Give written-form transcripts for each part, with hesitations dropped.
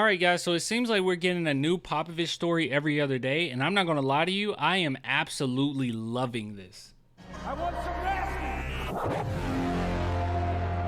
right, guys, so it seems like we're getting a new Popovich story every other day, and I'm not going to lie to you, I am absolutely loving this. I want some nasty. Are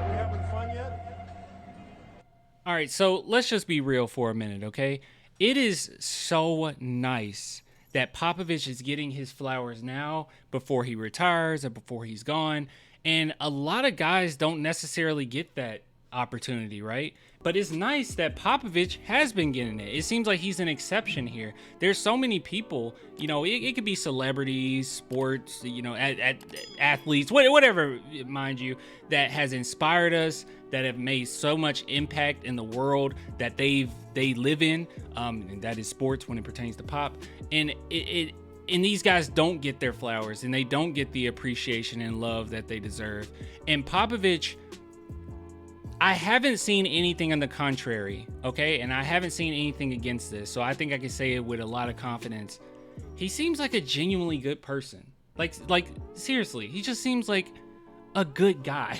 we having fun yet? All right, so let's just be real for a minute, okay? It is so nice that Popovich is getting his flowers now before he retires or before he's gone, and a lot of guys don't necessarily get that opportunity, right? But it's nice that Popovich has been getting it. It seems like he's an exception here. There's so many people, it could be celebrities, sports, at athletes, whatever, mind you, that has inspired us, that have made so much impact in the world that they live in, and that is sports when it pertains to Pop. And and these guys don't get their flowers, and they don't get the appreciation and love that they deserve. And Popovich, I haven't seen anything on the contrary, okay? And I haven't seen anything against this, so I think I can say it with a lot of confidence. He seems like a genuinely good person. Like seriously, he just seems like a good guy.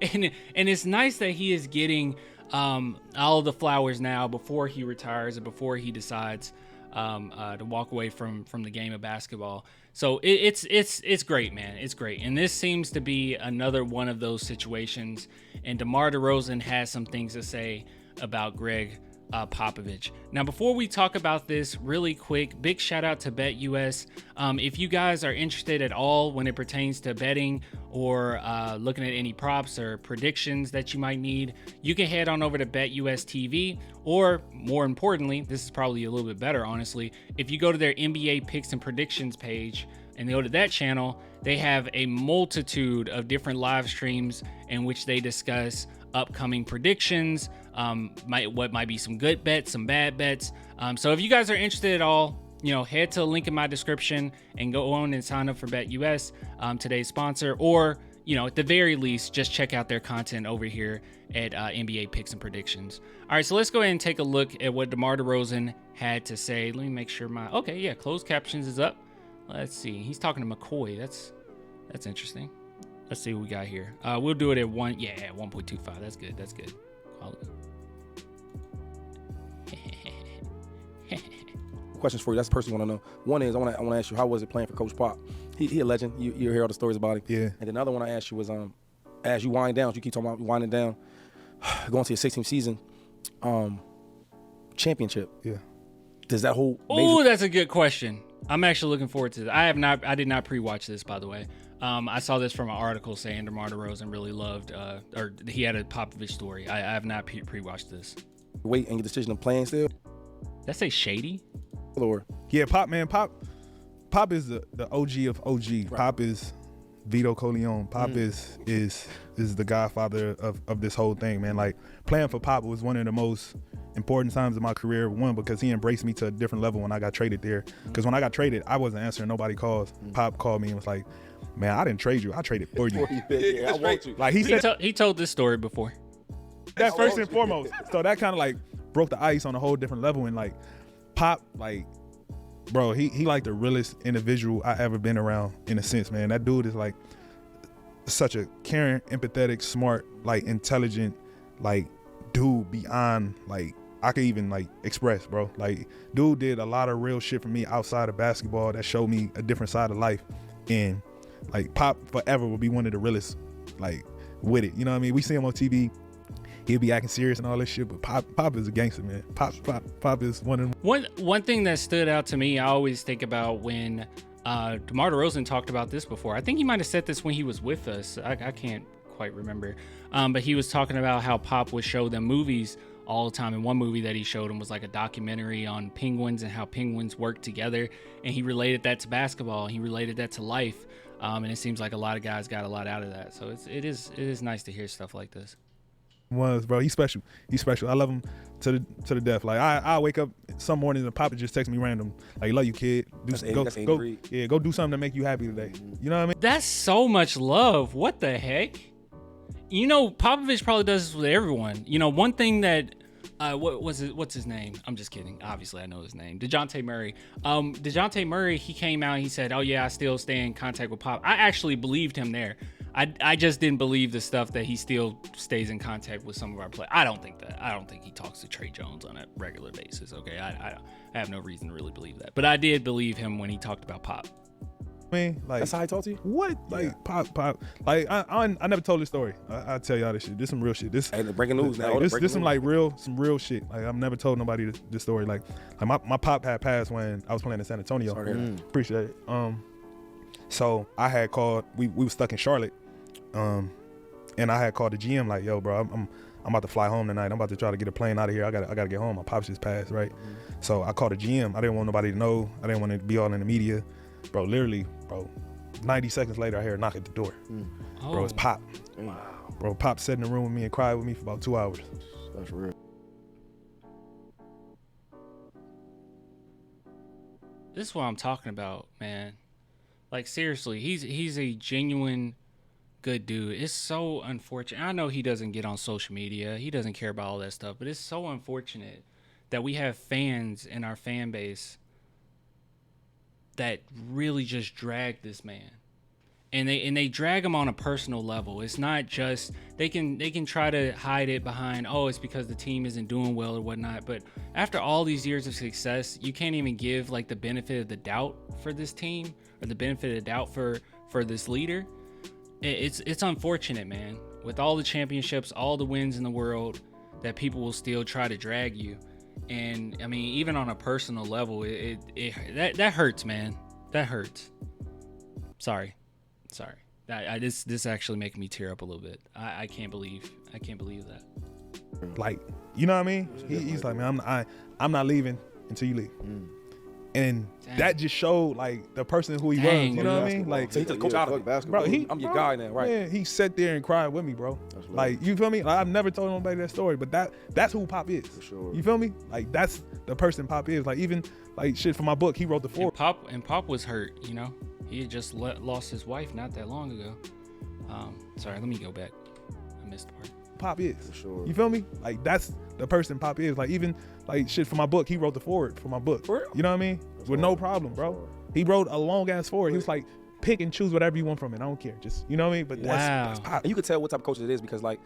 and it's nice that he is getting all the flowers now before he retires or before he decides to walk away from the game of basketball. So it's great, man. It's great. And this seems to be another one of those situations. And DeMar Derozan has some things to say about Greg Popovich. Now, before we talk about this really quick, big shout out to BetUS. If you guys are interested at all when it pertains to betting or looking at any props or predictions that you might need, you can head on over to BetUS TV, or more importantly, this is probably a little bit better, honestly, if you go to their NBA picks and predictions page and go to that channel, they have a multitude of different live streams in which they discuss upcoming predictions, what might be some good bets, some bad bets. So if you guys are interested at all, head to the link in my description and go on and sign up for BetUS, today's sponsor, or at the very least, just check out their content over here at NBA Picks and Predictions. All right, so let's go ahead and take a look at what DeMar Derozan had to say. Let me make sure closed captions is up. Let's see. He's talking to McCoy. That's interesting. Let's see what we got here. We'll do it at 1.25. That's good. That's good. Quality. Questions for you. That's the person you want to know. One is I want to ask you, how was it playing for Coach Pop? He a legend. You hear all the stories about him. Yeah. And then another one I asked you was as you wind down, you keep talking about winding down, going to your 16th season, championship. Yeah. Does that whole Oh, that's a good question. I'm actually looking forward to this. I did not pre-watch this, by the way. I saw this from an article saying DeMar Derozan really loved, or he had a Popovich story. I have not pre-watched this. Wait and your decision of playing still? That say shady? Or Yeah, Pop is the OG of OG. Right. Pop is Vito Corleone. Pop is the godfather of this whole thing, man. Like, playing for Pop was one of the most important times in my career. One, because he embraced me to a different level when I got traded there. Because when I got traded, I wasn't answering nobody calls. Pop called me and was like, "Man, I didn't trade you. I traded for you." Yeah, I want you. Like he told this story before. That's first and foremost. So that kind of like broke the ice on a whole different level. And like Pop, like, bro, he like the realest individual I ever been around, in a sense, man. That dude is like such a caring, empathetic, smart, like intelligent, like dude beyond like I could even like express, bro. Like, dude did a lot of real shit for me outside of basketball that showed me a different side of life. And like Pop forever will be one of the realest, like, with it. You know what I mean? We see him on TV. He'll be acting serious and all this shit, but Pop is a gangster, man. Pop is one of them. One thing that stood out to me, I always think about when DeMar Derozan talked about this before. I think he might have said this when he was with us. I can't quite remember. But he was talking about how Pop would show them movies all the time. And one movie that he showed him was like a documentary on penguins and how penguins work together. And he related that to basketball. He related that to life. And it seems like a lot of guys got a lot out of that. So it is nice to hear stuff like this. Bro, he's special. I love him to the death. Like, I wake up some mornings and Papa just text me random, like, "Love you, kid. Go do something to make you happy today." You know what I mean? That's so much love. What the heck? Popovich probably does this with everyone. One thing that what's his name? I'm just kidding. Obviously, I know his name. DeJounte Murray. DeJounte Murray, he came out and he said, "Oh yeah, I still stay in contact with Pop." I actually believed him there. I just didn't believe the stuff that he still stays in contact with some of our players. I don't think that. I don't think he talks to Trey Jones on a regular basis. Okay, I have no reason to really believe that, but I did believe him when he talked about Pop. I mean, like, That's how he talked to you? what? Like, Pop. Like, I never told this story. I'll tell y'all this shit. This some real shit. This Hey, the breaking news now. Like, Breaking this some news. some real shit. Like, I've never told nobody this story. Like my Pop had passed when I was playing in San Antonio. Sorry to hear that. Appreciate it. So I had called. We were stuck in Charlotte. And I had called the GM like, yo, bro, I'm about to fly home tonight. I'm about to try to get a plane out of here. I gotta get home. My pops just passed, right? So I called the GM. I didn't want nobody to know. I didn't want to be all in the media, bro. Literally, bro. 90 seconds later, I hear a knock at the door. Bro, it's Pop. Bro, Pop sat in the room with me and cried with me for about 2 hours. That's real. This is what I'm talking about, man. Like, seriously, he's a genuine good dude. It's so unfortunate. I know he doesn't get on social media. He doesn't care about all that stuff, but it's so unfortunate that we have fans in our fan base that really just drag this man. And they drag him on a personal level. It's not just they can try to hide it behind, oh, it's because the team isn't doing well or whatnot. But after all these years of success, you can't even give like the benefit of the doubt for this team or the benefit of the doubt for this leader. It's unfortunate, man. With all the championships, all the wins in the world, that people will still try to drag you. And I mean, even on a personal level, that hurts, man. That hurts. Sorry. This actually making me tear up a little bit. I can't believe that. Like, you know what I mean? He's like, man, I'm not leaving until you leave. And that just showed like the person who he Dang, was. You know what I mean? Like, So he took coach out of it. Basketball. bro, I'm your guy now, right? Man, he sat there and cried with me, bro. Like, you feel me? Like, I've never told nobody that story, but that's who Pop is. For sure. You feel me? Like, that's the person Pop is. Like, even like shit for my book, he wrote the foreword. Pop was hurt, you know. He had just lost his wife not that long ago. Sorry, let me go back. I missed the part. Pop is. For sure. You feel me? Like, that's the person Pop is. Like, even like shit for my book, he wrote the foreword for my book. For real? You know what I mean? With no problem, bro. He wrote a long ass foreword. He was like, pick and choose whatever you want from it. I don't care. Just, you know what I mean? But that's Pop. And you could tell what type of coach it is because, like,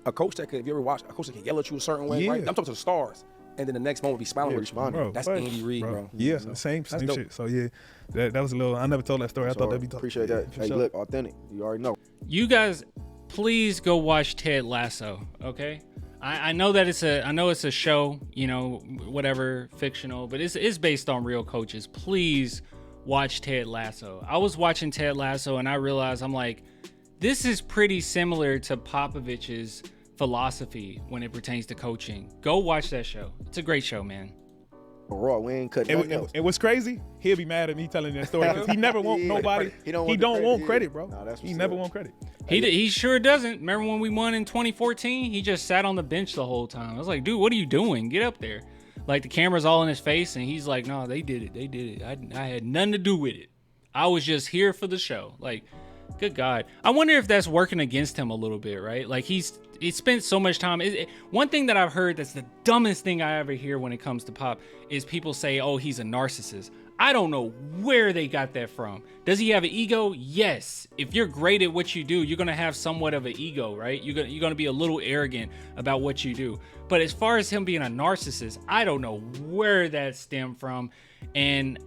a coach that could, if you ever watch, a coach that can yell at you a certain way, Yeah. right? I'm talking to the stars. And then the next moment be smiling with you. responding. That's Bro, Andy Reid, bro. Yeah, So, same dope. shit. So yeah, that was a little. I never told that story. I thought that'd be Appreciate that. For Hey, sure. look, authentic. You already know. You guys, please go watch Ted Lasso, okay? I know that it's a show, you know, whatever, fictional, but it's based on real coaches. Please watch Ted Lasso. I was watching Ted Lasso and I realized, I'm like, this is pretty similar to Popovich's philosophy when it pertains to coaching. Go watch that show. It's a great show, man. Raw, we ain't cutting nothing else. And what's crazy? He'll be mad at me telling that story because he never want Yeah. nobody. He don't He want don't the want credit, credit, yeah. bro. Nah, that's He what's never up. want credit. He sure doesn't. Remember when we won in 2014? He just sat on the bench the whole time. I was like, dude, what are you doing? Get up there. Like, the camera's all in his face, and he's like, no, they did it. I had nothing to do with it. I was just here for the show. Like, good God. I wonder if that's working against him a little bit, right? Like, he spent so much time. One thing that I've heard that's the dumbest thing I ever hear when it comes to Pop is people say, oh, he's a narcissist. I don't know where they got that from. Does he have an ego? Yes. If you're great at what you do, you're going to have somewhat of an ego, right? You're going to be a little arrogant about what you do. But as far as him being a narcissist, I don't know where that stemmed from. And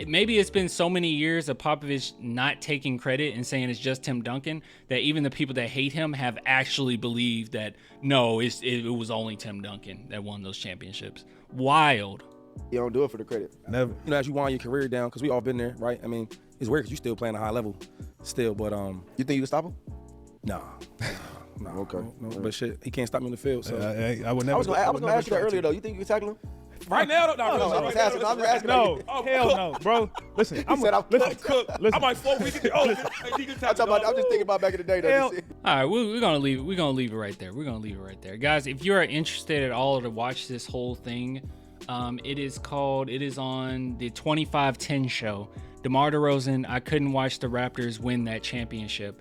maybe it's been so many years of Popovich not taking credit and saying it's just Tim Duncan that even the people that hate him have actually believed that, no, it was only Tim Duncan that won those championships. Wild. You don't do it for the credit. Never. You know, as you wind your career down, because we all been there, right? I mean, it's weird because you still playing a high level still, but You think you can stop him? nah. Okay. No, but shit, he can't stop me in the field. So I would never. I was gonna ask you that earlier though. You think you can tackle him? right now, No, I'm just asking. I'm just asking. No, hell no, bro. Listen, I'm said I'm listen. I might fall. We can. Oh, he can I'm just thinking about back in the day. Hell- Though. All right, we're gonna leave it right there. We're gonna leave it right there, guys. If you are interested at all to watch this whole thing, it is on the 25-10 show. DeMar Derozan. I couldn't watch the Raptors win that championship,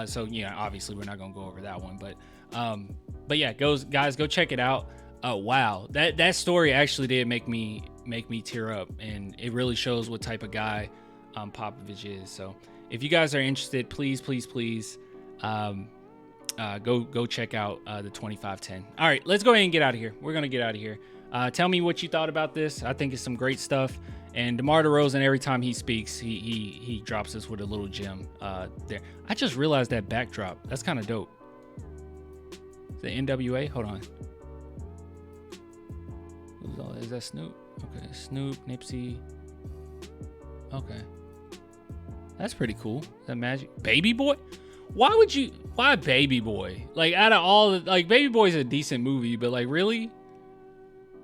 so yeah, obviously we're not gonna go over that one. But yeah, guys, go check it out. Wow, that story actually did make me tear up, and it really shows what type of guy Popovich is. So if you guys are interested, please, go check out the 2510. All right, let's go ahead and get out of here. We're gonna get out of here. Tell me what you thought about this. I think it's some great stuff. And DeMar Derozan, every time he speaks, he drops us with a little gem there. I just realized that backdrop. That's kind of dope. The NWA. Hold on. Is that Snoop? Okay, Snoop, Nipsey. Okay, that's pretty cool. That Magic Baby Boy. Why Baby Boy? Like, out of all the, like, Baby Boy's a decent movie, but like, really,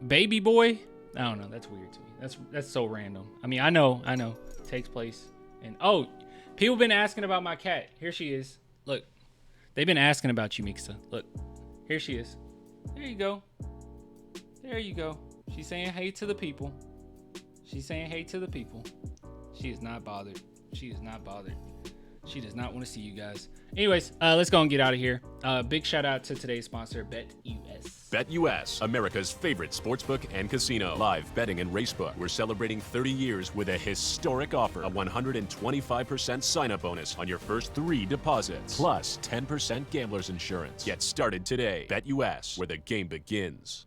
Baby Boy? I don't know. That's weird to me. That's so random. I mean, I know. It takes place. And oh, people been asking about my cat. Here she is. Look, they've been asking about you, Mixa. Look, here she is. There you go. There you go. She's saying hey to the people. She's saying hey to the people. She is not bothered. She is not bothered. She does not want to see you guys. Anyways, let's go and get out of here. Big shout out to today's sponsor, BetUS. BetUS, America's favorite sportsbook and casino. Live betting and racebook. We're celebrating 30 years with a historic offer. A 125% sign-up bonus on your first 3 deposits. Plus 10% gambler's insurance. Get started today. BetUS, where the game begins.